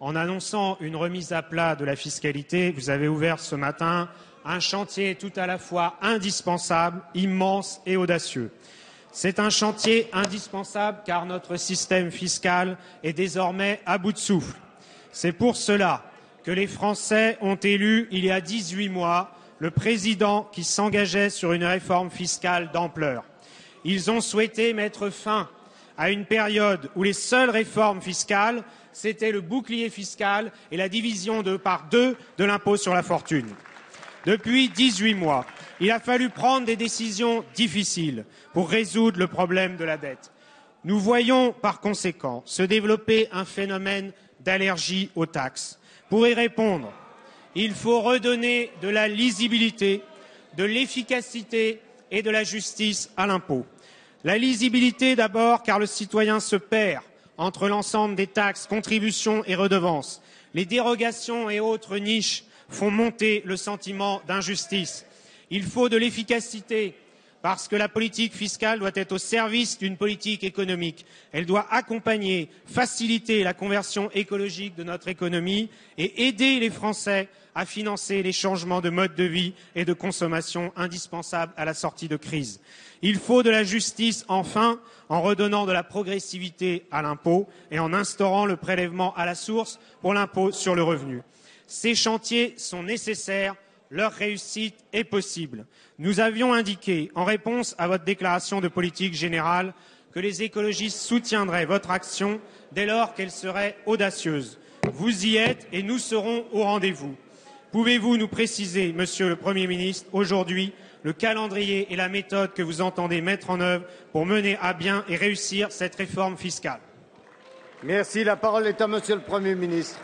En annonçant une remise à plat de la fiscalité, vous avez ouvert ce matin un chantier tout à la fois indispensable, immense et audacieux. C'est un chantier indispensable car notre système fiscal est désormais à bout de souffle. C'est pour cela que les Français ont élu, il y a 18 mois, le président qui s'engageait sur une réforme fiscale d'ampleur. Ils ont souhaité mettre fin à une période où les seules réformes fiscales, c'était le bouclier fiscal et la division par 2 de l'impôt sur la fortune. Depuis 18 mois, il a fallu prendre des décisions difficiles pour résoudre le problème de la dette. Nous voyons par conséquent se développer un phénomène d'allergie aux taxes. Pour y répondre, il faut redonner de la lisibilité, de l'efficacité et de la justice à l'impôt. La lisibilité d'abord, car le citoyen se perd entre l'ensemble des taxes, contributions et redevances. Les dérogations et autres niches font monter le sentiment d'injustice. Il faut de l'efficacité, parce que la politique fiscale doit être au service d'une politique économique. Elle doit accompagner, faciliter la conversion écologique de notre économie et aider les Français à financer les changements de mode de vie et de consommation indispensables à la sortie de crise. Il faut de la justice, enfin, en redonnant de la progressivité à l'impôt et en instaurant le prélèvement à la source pour l'impôt sur le revenu. Ces chantiers sont nécessaires, leur réussite est possible. Nous avions indiqué, en réponse à votre déclaration de politique générale, que les écologistes soutiendraient votre action dès lors qu'elle serait audacieuse. Vous y êtes et nous serons au rendez-vous. Pouvez-vous nous préciser, Monsieur le Premier ministre, aujourd'hui, le calendrier et la méthode que vous entendez mettre en œuvre pour mener à bien et réussir cette réforme fiscale? Merci. La parole est à Monsieur le Premier ministre.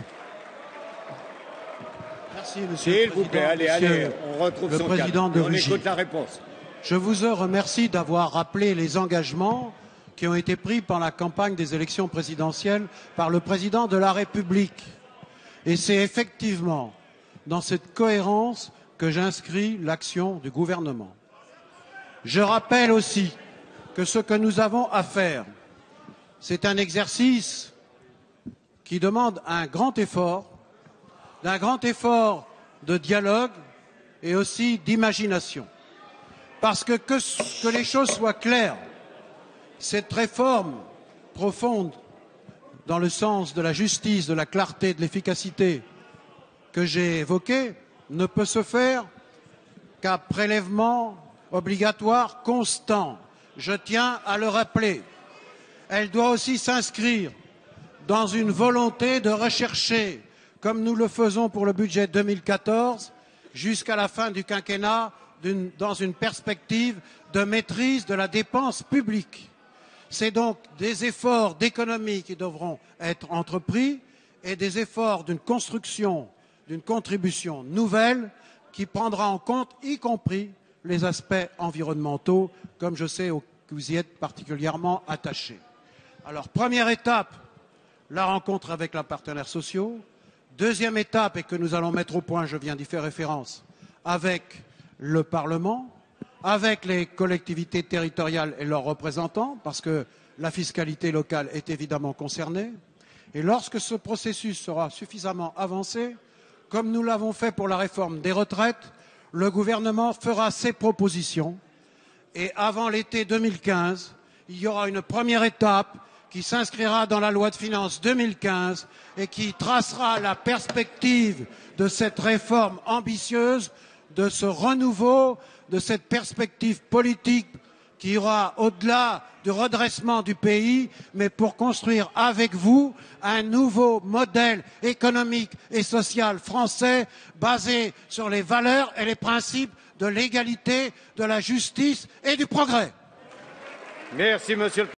Merci, Monsieur S'il le vous plaît, Président. allez, on retrouve le son président calme. de On Rugy. écoute la réponse. Je vous remercie d'avoir rappelé les engagements qui ont été pris pendant la campagne des élections présidentielles par le président de la République. Et c'est effectivement dans cette cohérence que j'inscris l'action du gouvernement. Je rappelle aussi que ce que nous avons à faire, c'est un exercice qui demande un grand effort de dialogue et aussi d'imagination. Parce que les choses soient claires, cette réforme profonde dans le sens de la justice, de la clarté, de l'efficacité que j'ai évoquée ne peut se faire qu'à prélèvement obligatoire constant. Je tiens à le rappeler. Elle doit aussi s'inscrire dans une volonté de rechercher, comme nous le faisons pour le budget 2014, jusqu'à la fin du quinquennat, dans une perspective de maîtrise de la dépense publique. C'est donc des efforts d'économie qui devront être entrepris et des efforts d'une construction, d'une contribution nouvelle qui prendra en compte, y compris les aspects environnementaux, comme je sais que vous y êtes particulièrement attachés. Alors, première étape, la rencontre avec les partenaires sociaux. Deuxième étape, et que nous allons mettre au point, je viens d'y faire référence, avec le Parlement, avec les collectivités territoriales et leurs représentants, parce que la fiscalité locale est évidemment concernée. Et lorsque ce processus sera suffisamment avancé, comme nous l'avons fait pour la réforme des retraites, le gouvernement fera ses propositions et avant l'été 2015, il y aura une première étape qui s'inscrira dans la loi de finances 2015 et qui tracera la perspective de cette réforme ambitieuse, de ce renouveau, de cette perspective politique qui ira au-delà du redressement du pays, mais pour construire avec vous un nouveau modèle économique et social français basé sur les valeurs et les principes de l'égalité, de la justice et du progrès. Merci, Monsieur le